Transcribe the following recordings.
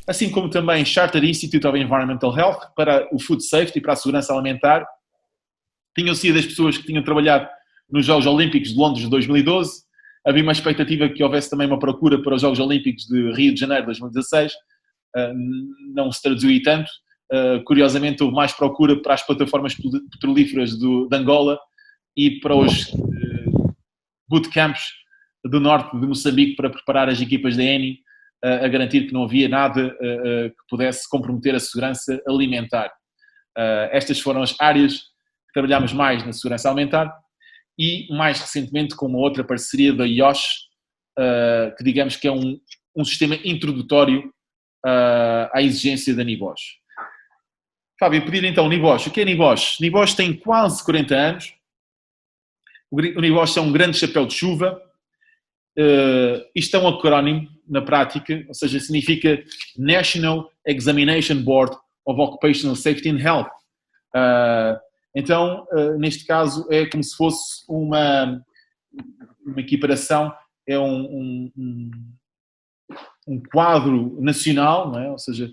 assim como também Chartered Institute of Environmental Health para o Food Safety, para a segurança alimentar. Tinham sido as pessoas que tinham trabalhado nos Jogos Olímpicos de Londres de 2012. Havia uma expectativa que houvesse também uma procura para os Jogos Olímpicos de Rio de Janeiro de 2016. Não se traduziu aí tanto. Curiosamente, houve mais procura para as plataformas petrolíferas de Angola e para os bootcamps do norte de Moçambique para preparar as equipas da ENI, a garantir que não havia nada que pudesse comprometer a segurança alimentar. Estas foram as áreas que trabalhámos mais na segurança alimentar e, mais recentemente, com uma outra parceria da IOSH, que digamos que é um sistema introdutório à exigência da NIBOSH. Fábio, pedir então NIBOSH. O que é NIBOSH? NIBOSH tem quase 40 anos. O NIBOSH é um grande chapéu de chuva. Isto é um acrónimo na prática, ou seja, significa National Examination Board of Occupational Safety and Health. Então, neste caso, é como se fosse uma equiparação, é um quadro nacional, não é? Ou seja,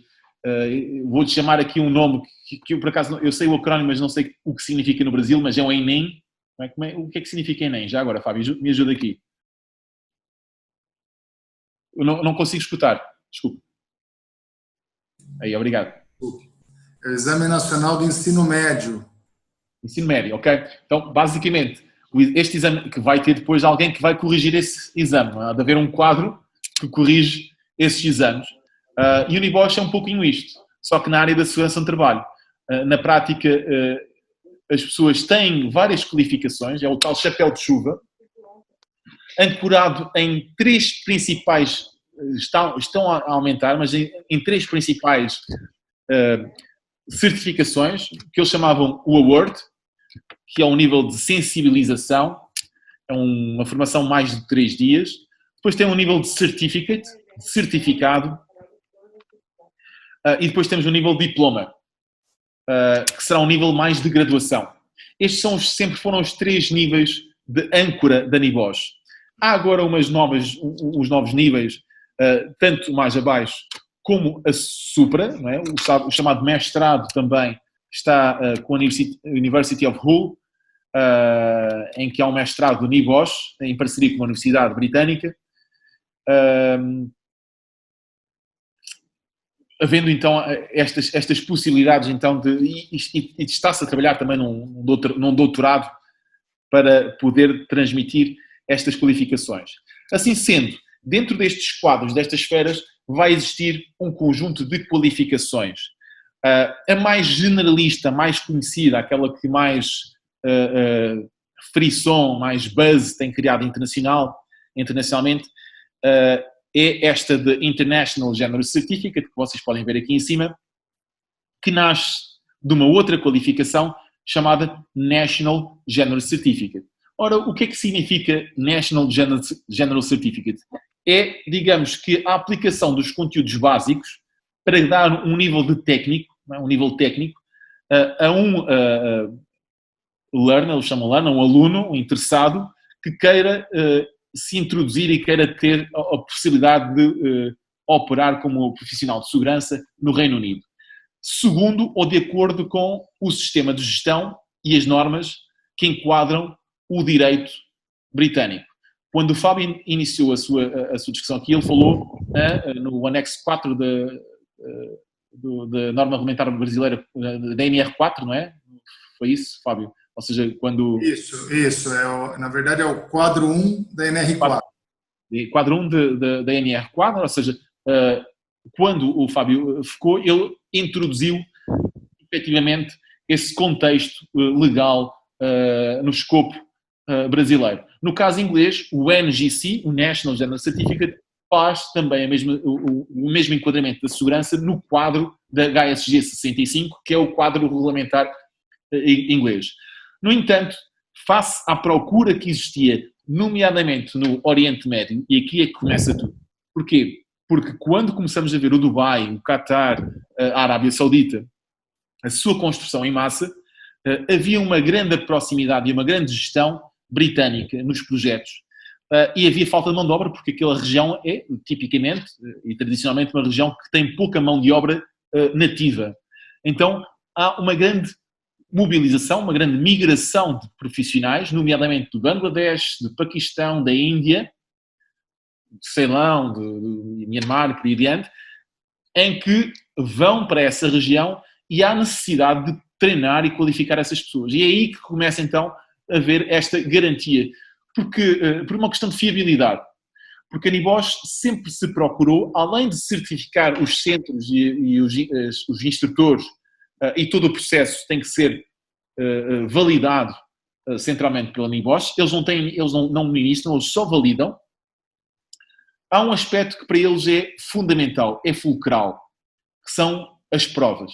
vou-te chamar aqui um nome que eu, por acaso, eu sei o acrónimo, mas não sei o que significa no Brasil, mas é um ENEM. O que é que significa ENEM? Já agora, Fábio, me ajuda aqui. Eu não consigo escutar, desculpe. Aí, obrigado. É o Exame Nacional do Ensino Médio. Ensino médio, ok? Então, basicamente, este exame que vai ter depois alguém que vai corrigir esse exame. Há de haver um quadro que corrige esses exames. E o NIBOSH é um pouquinho isto, só que na área da segurança no trabalho. Na prática, as pessoas têm várias qualificações, é o tal chapéu de chuva, ancorado em três principais, estão a aumentar, mas em três principais certificações, que eles chamavam o Award, que é um nível de sensibilização, é uma formação mais de 3 dias. Depois tem um nível de certificate, de certificado, e depois temos um nível de diploma, que será um nível mais de graduação. Estes sempre foram os 3 níveis de âncora da NIBOSH. Há agora uns novos níveis, tanto mais abaixo como a supra, não é? O chamado mestrado também está com a University of Hull, em que há um mestrado do NIBOSH, em parceria com uma universidade britânica. Havendo então estas possibilidades então e está-se a trabalhar também num doutorado para poder transmitir estas qualificações. Assim sendo, dentro destes quadros, destas esferas, vai existir um conjunto de qualificações. A mais generalista, mais conhecida, aquela que mais frisson, mais buzz tem criado internacionalmente, é esta de International General Certificate, que vocês podem ver aqui em cima, que nasce de uma outra qualificação chamada National General Certificate. Ora, o que é que significa National General Certificate? É, digamos que a aplicação dos conteúdos básicos para dar um nível de técnico, um nível técnico, a um learner, eles chamam learner, um aluno, um interessado, que queira se introduzir e queira ter a possibilidade de operar como profissional de segurança no Reino Unido. Segundo ou de acordo com o sistema de gestão e as normas que enquadram o direito britânico. Quando o Fábio iniciou a sua discussão aqui, ele falou no anexo 4 da norma regulamentar brasileira, da NR4, não é? Foi isso, Fábio? Ou seja, quando... Isso. Na verdade é o quadro 1 da NR4. Quadro 1 da NR4, ou seja, quando o Fábio ficou, ele introduziu efetivamente esse contexto legal no escopo brasileiro. No caso inglês, o NGC, o National General Certificate, faz também o mesmo enquadramento da segurança no quadro da HSG 65, que é o quadro regulamentar inglês. No entanto, face à procura que existia, nomeadamente no Oriente Médio, e aqui é que começa tudo. Porquê? Porque quando começamos a ver o Dubai, o Qatar, a Arábia Saudita, a sua construção em massa, havia uma grande proximidade e uma grande gestão britânica nos projetos. e havia falta de mão de obra porque aquela região é, tipicamente e tradicionalmente, uma região que tem pouca mão de obra nativa. Então, há uma grande mobilização, uma grande migração de profissionais, nomeadamente do Bangladesh, do Paquistão, da Índia, de Ceilão, de Myanmar e por aí adiante, em que vão para essa região e há necessidade de treinar e qualificar essas pessoas. E é aí que começa então a haver esta garantia. Por uma questão de fiabilidade. Porque a NIBOS sempre se procurou, além de certificar os centros e os instrutores, e todo o processo tem que ser validado centralmente pela NIBOS, eles não ministram, eles só validam. Há um aspecto que para eles é fundamental, é fulcral, que são as provas.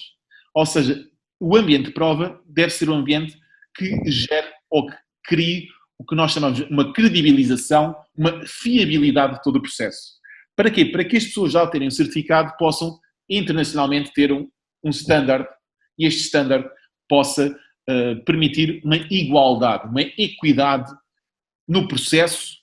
Ou seja, o ambiente de prova deve ser um ambiente que gere ou que crie o que nós chamamos de uma credibilização, uma fiabilidade de todo o processo. Para quê? Para que as pessoas, já terem um certificado, possam internacionalmente ter um standard e este standard possa permitir uma igualdade, uma equidade no processo,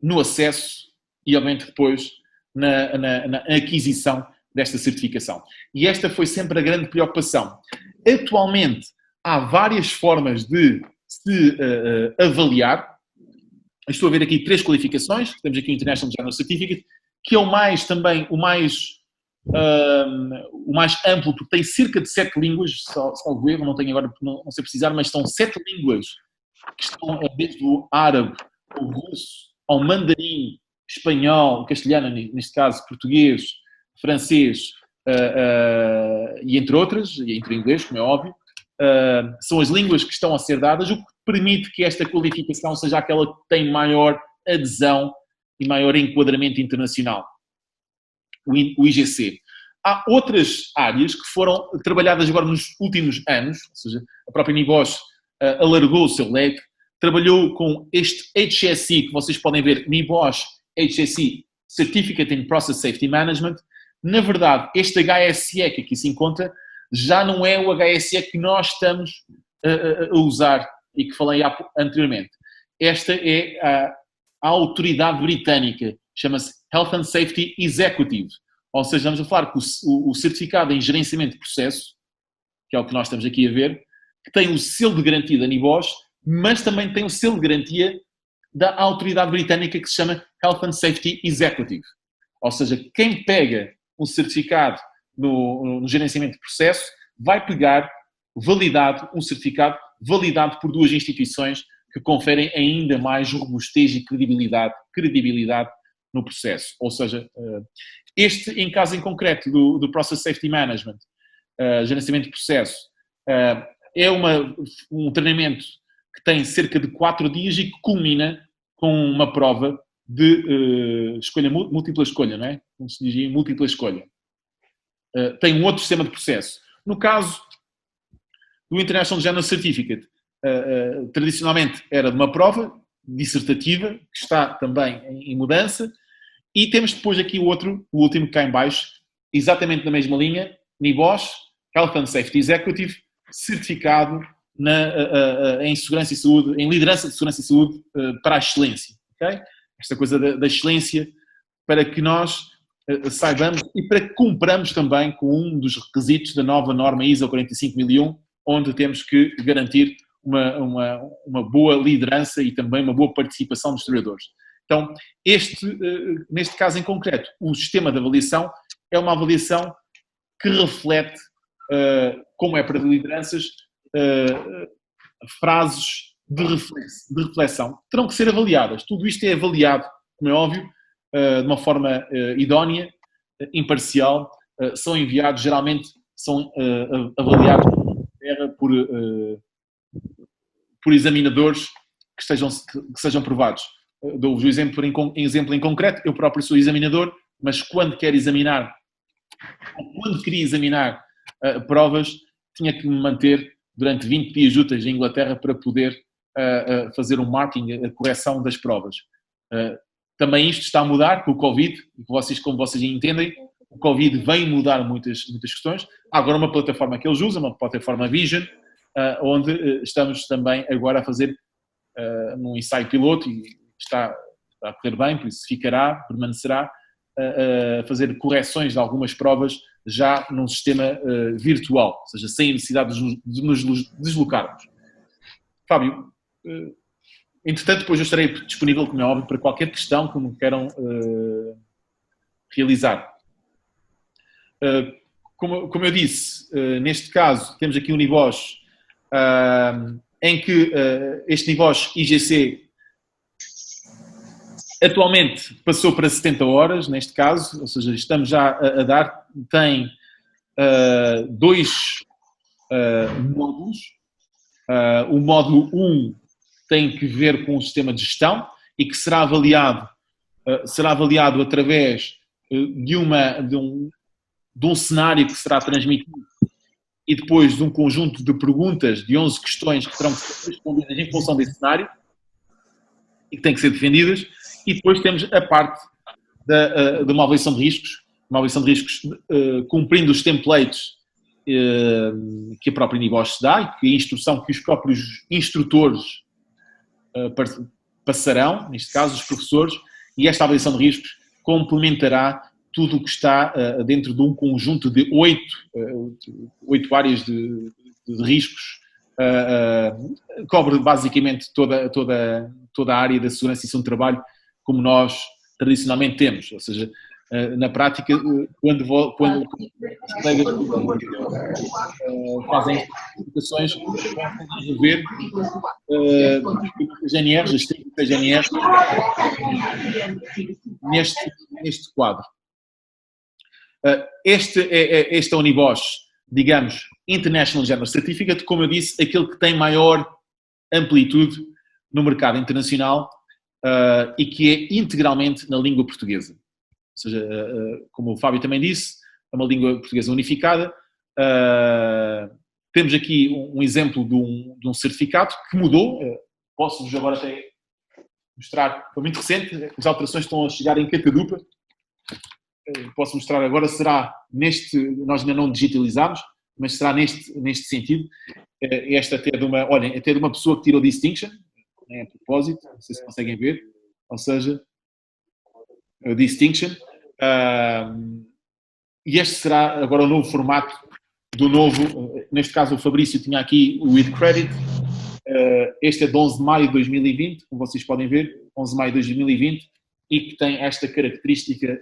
no acesso e, obviamente, depois na aquisição desta certificação. E esta foi sempre a grande preocupação. Atualmente, há várias formas de se avaliar. Estou a ver aqui 3 qualificações. Temos aqui o International General Certificate, que é o mais amplo, porque tem cerca de 7 línguas, salvo erro, não tenho agora, não sei precisar, mas são 7 línguas que estão desde o árabe, o russo, ao mandarim, espanhol, castelhano, neste caso, português, francês, e entre outras, e entre inglês, como é óbvio, são as línguas que estão a ser dadas, o que permite que esta qualificação seja aquela que tem maior adesão e maior enquadramento internacional, o IGC. Há outras áreas que foram trabalhadas agora nos últimos anos, ou seja, a própria NIBOS alargou o seu leque, trabalhou com este HSE, que vocês podem ver, NIBOS HSE, Certificate in Process Safety Management. Na verdade, este HSE que aqui se encontra já não é o HSE que nós estamos a usar e que falei anteriormente. Esta é a autoridade britânica, chama-se Health and Safety Executive. Ou seja, vamos a falar que o certificado em gerenciamento de processo, que é o que nós estamos aqui a ver, que tem o selo de garantia da NIBOS, mas também tem o selo de garantia da autoridade britânica que se chama Health and Safety Executive. Ou seja, quem pega um certificado no gerenciamento de processo vai pegar um certificado validado por 2 instituições que conferem ainda mais robustez e credibilidade no processo. Ou seja, este, em caso em concreto do Process Safety Management, gerenciamento de processo, é um treinamento que tem cerca de 4 dias e que culmina com uma prova de múltipla escolha, não é? Como se diz, múltipla escolha. Tem um outro sistema de processo. No caso do International General Certificate, tradicionalmente era de uma prova dissertativa, que está também em mudança, e temos depois aqui o último que cá em baixo, exatamente na mesma linha, NIBOS, Health and Safety Executive, certificado em segurança e saúde, em liderança de segurança e saúde para a excelência. Okay? Esta coisa da excelência, para que nós saibamos e para que cumpramos também com um dos requisitos da nova norma ISO 45001, onde temos que garantir uma boa liderança e também uma boa participação dos trabalhadores. Então, neste caso em concreto, o sistema de avaliação é uma avaliação que reflete, como é para lideranças, frases de reflexão. Terão que ser avaliadas. Tudo isto é avaliado, como é óbvio, de uma forma idónea, imparcial. São enviados, geralmente, são avaliados por examinadores que sejam provados. Dou-vos um exemplo em concreto. Eu próprio sou examinador, mas quando queria examinar provas, tinha que me manter durante 20 dias úteis em Inglaterra para poder fazer um marking, a correção das provas. Também isto está a mudar com o Covid, e como vocês entendem, o Covid vem mudar muitas questões. Há agora uma plataforma que eles usam, uma plataforma Vision, onde estamos também agora a fazer num ensaio piloto, e está a correr bem, por isso permanecerá a fazer correções de algumas provas já num sistema virtual, ou seja, sem a necessidade de nos deslocarmos. Fábio, entretanto, depois eu estarei disponível, como é óbvio, para qualquer questão que me queiram realizar. Como eu disse, neste caso, temos aqui um NIVOS em que este NIVOS IGC atualmente passou para 70 horas, neste caso, ou seja, estamos já a dar, tem dois módulos. O módulo 1 tem que ver com o sistema de gestão e que será avaliado através de um cenário que será transmitido e depois de um conjunto de perguntas, de 11 questões que terão que ser respondidas em função desse cenário e que têm que ser defendidas. E depois temos a parte de uma avaliação de riscos, cumprindo os templates que a própria NIVOS dá e que a instrução que os próprios instrutores passarão, neste caso os professores, e esta avaliação de riscos complementará tudo o que está dentro de um conjunto de 8 áreas de riscos. Cobre basicamente toda a área da segurança e saúde do trabalho como nós tradicionalmente temos, ou seja, na prática, quando os colegas fazem explicações, vão ver as GNRs, as técnicas GNRs neste quadro. Este é o NIVOS, digamos, International General Certificate, como eu disse, aquele que tem maior amplitude no mercado internacional e que é integralmente na língua portuguesa. Ou seja, como o Fábio também disse, é uma língua portuguesa unificada. Temos aqui um exemplo de um certificado que mudou. Posso-vos agora até mostrar, foi muito recente, as alterações estão a chegar em catadupa. Posso mostrar agora, nós ainda não digitalizámos, mas será neste sentido. Esta até de uma pessoa que tirou Distinction, a propósito, não sei se conseguem ver, ou seja, Distinction, e este será agora o novo formato do novo, neste caso o Fabrício tinha aqui o With Credit, este é de 11 de maio de 2020, como vocês podem ver, 11 de maio de 2020, e que tem esta característica,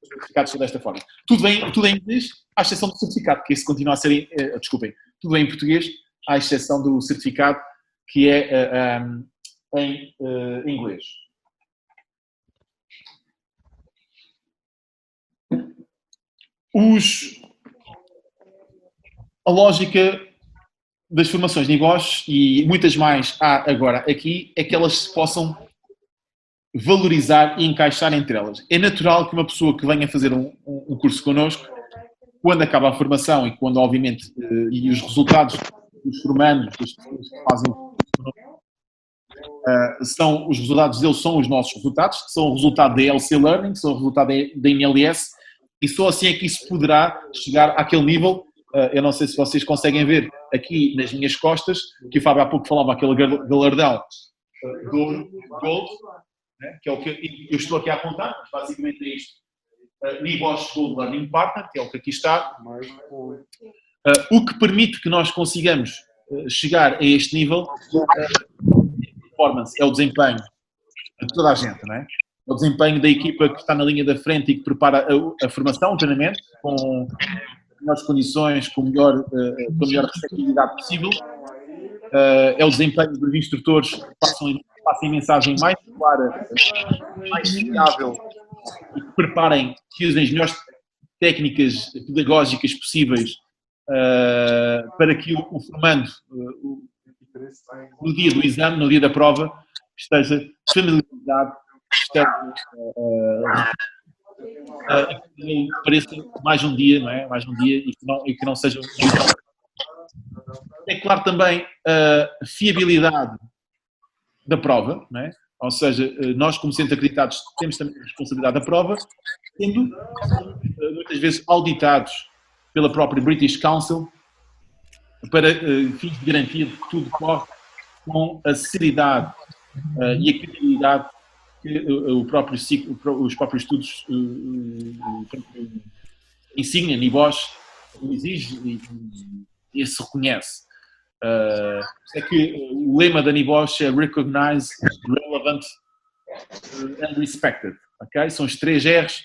certificados desta forma. Tudo em inglês, à exceção do certificado, que esse continua a ser, tudo em português, à exceção do certificado, que é em inglês. A lógica das formações de NIVOS, e muitas mais há agora aqui, é que elas se possam valorizar e encaixar entre elas. É natural que uma pessoa que venha fazer um curso connosco, quando acaba a formação e quando, obviamente, e os resultados dos formandos, das pessoas que fazem os resultados deles são os nossos resultados, que são o resultado da LC Learning, que são o resultado da MLS, e só assim é que isso poderá chegar àquele nível. Eu não sei se vocês conseguem ver aqui nas minhas costas, que o Fábio há pouco falava, aquele galardão do Gold, né, que é o que eu estou aqui a apontar, mas basicamente é isto. NIVOS Gold Learning Partner, que é o que aqui está. O que permite que nós consigamos chegar a este nível, performance, é o desempenho de toda a gente, não é? É o desempenho da equipa que está na linha da frente e que prepara a formação, o treinamento, com melhores condições, com a melhor receptividade possível. É o desempenho dos instrutores que passem a mensagem mais clara, mais fiável e que preparem, que usem as melhores técnicas pedagógicas possíveis para que o formando, no dia do exame, no dia da prova, esteja familiarizado, que pareça mais um dia, não é? Mais um dia e que não seja É claro também a fiabilidade da prova, não é? Ou seja, nós como centro acreditados temos também a responsabilidade da prova, sendo muitas vezes auditados pela própria British Council para fins de garantia de que tudo corre com a seriedade e a credibilidade que os próprios estudos, Insignia, NIBOSH, o exige e se reconhece. É que o lema da NIBOSH é Recognized, Relevant and Respected. Okay? São os 3 R's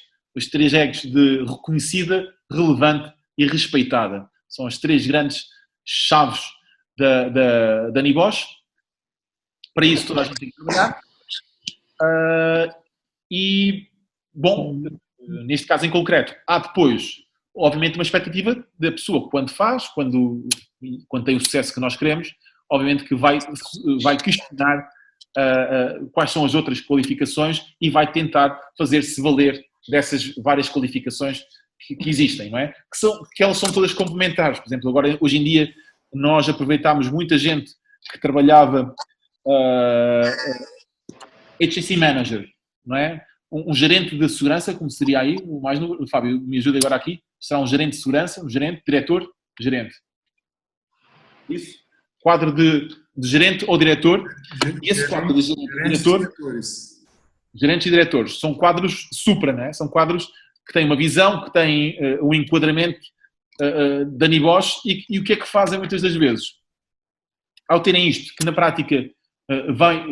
de reconhecida, relevante e respeitada. São as 3 grandes chaves da NIBOSH. Para isso toda a gente tem que trabalhar. E, bom, neste caso em concreto, há depois, obviamente, uma expectativa da pessoa quando faz, quando tem o sucesso que nós queremos, obviamente que vai questionar quais são as outras qualificações e vai tentar fazer-se valer dessas várias qualificações que existem, não é? Que elas são todas complementares. Por exemplo, agora, hoje em dia, nós aproveitámos muita gente que trabalhava HSE Manager, não é? Um gerente de segurança, como seria aí, o Fábio me ajuda agora aqui, será um gerente de segurança, um gerente, diretor, gerente. Isso. Quadro de gerente ou diretor. E esse quadro de gerente e diretor, gerentes e diretores, são quadros supra, não é? São quadros que têm uma visão, que têm um enquadramento da NIBOSH e o que é que fazem muitas das vezes? Ao terem isto, que na prática vai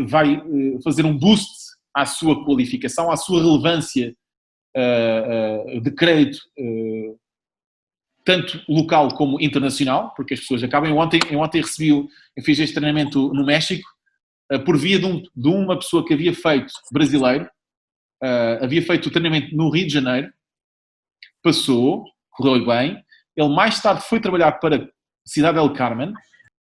fazer um boost à sua qualificação, à sua relevância de crédito, tanto local como internacional, porque as pessoas acabam. Eu ontem fiz este treinamento no México, por via de uma pessoa que havia feito, brasileiro, havia feito o treinamento no Rio de Janeiro, passou, correu bem, ele mais tarde foi trabalhar para Cidade del Carmen,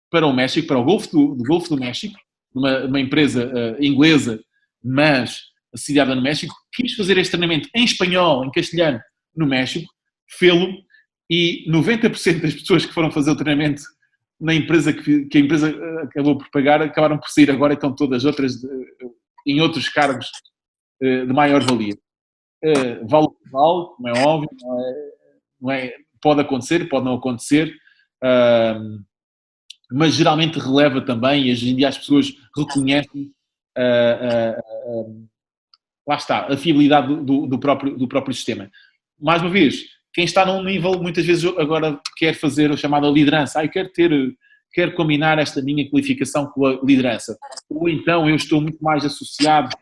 para o México, para o Golfo do México, numa empresa inglesa, mas sediada no México, quis fazer este treinamento em espanhol, em castelhano, no México, fê-lo, e 90% das pessoas que foram fazer o treinamento na empresa que a empresa acabou por pagar, acabaram por sair agora e estão todas outras em outros cargos de maior valia. Vale o que vale, como é óbvio, não é, pode acontecer, pode não acontecer, mas geralmente releva também, e hoje em dia as pessoas reconhecem lá está, a fiabilidade do próprio sistema. Mais uma vez, quem está num nível, muitas vezes agora quer fazer a chamada liderança. Quero combinar esta minha qualificação com a liderança. Ou então eu estou muito mais associado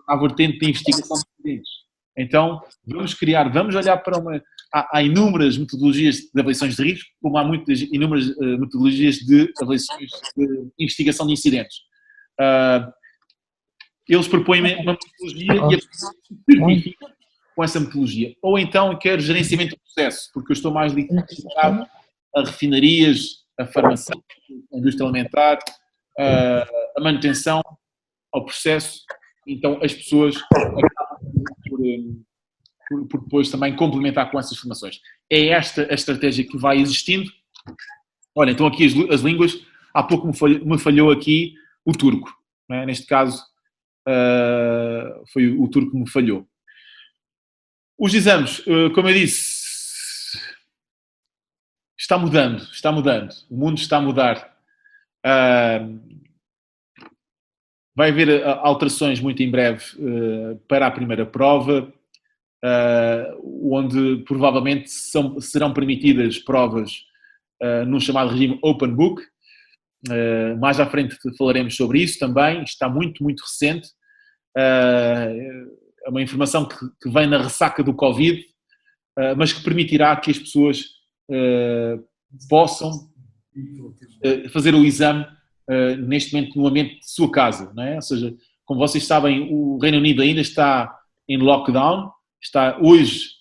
à vertente de investigação de incidentes. Então, vamos olhar para há inúmeras metodologias de avaliações de risco, como há inúmeras metodologias de avaliações de investigação de incidentes. Eles propõem uma metodologia e a pessoa se certifica com essa metodologia. Ou então eu quero gerenciamento do processo, porque eu estou mais ligado a refinarias, a farmacêutica, a indústria alimentar, a manutenção, ao processo. Então as pessoas acabam por depois também complementar com essas formações. É esta a estratégia que vai existindo. Olha, então aqui as línguas, há pouco me falhou aqui o turco, não é? Neste caso foi o turco que me falhou. Os exames, como eu disse, está mudando. O mundo está a mudar. Vai haver alterações muito em breve para a primeira prova, onde provavelmente serão permitidas provas num chamado regime Open Book. Mais à frente falaremos sobre isso também. Está muito, muito recente. É uma informação que vem na ressaca do Covid, mas que permitirá que as pessoas possam fazer o exame neste momento no ambiente de sua casa, não é? Ou seja, como vocês sabem, o Reino Unido ainda está em lockdown, está hoje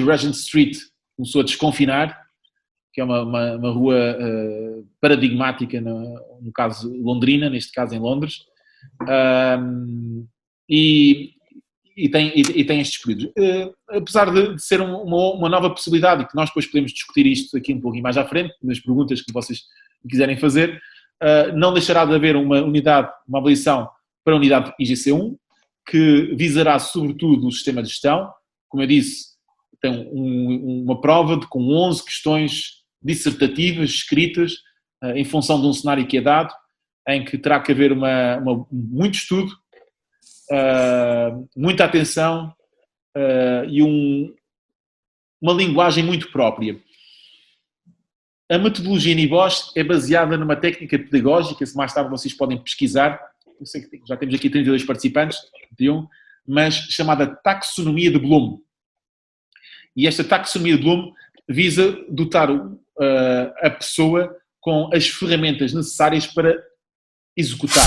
Regent Street começou a desconfinar, que é uma rua paradigmática no caso Londrina, neste caso em Londres, e tem estes períodos. Apesar de ser uma nova possibilidade, e que nós depois podemos discutir isto aqui um pouquinho mais à frente, nas perguntas que vocês quiserem fazer, não deixará de haver uma avaliação para a unidade IGC1, que visará sobretudo o sistema de gestão. Como eu disse, tem uma prova com 11 questões dissertativas, escritas, em função de um cenário que é dado, em que terá que haver muito estudo, muita atenção e uma linguagem muito própria. A metodologia NIBOSH é baseada numa técnica pedagógica, se mais tarde vocês podem pesquisar, eu sei que já temos aqui 32 participantes, mas chamada taxonomia de Bloom. E esta taxonomia de Bloom visa dotar a pessoa com as ferramentas necessárias para executar.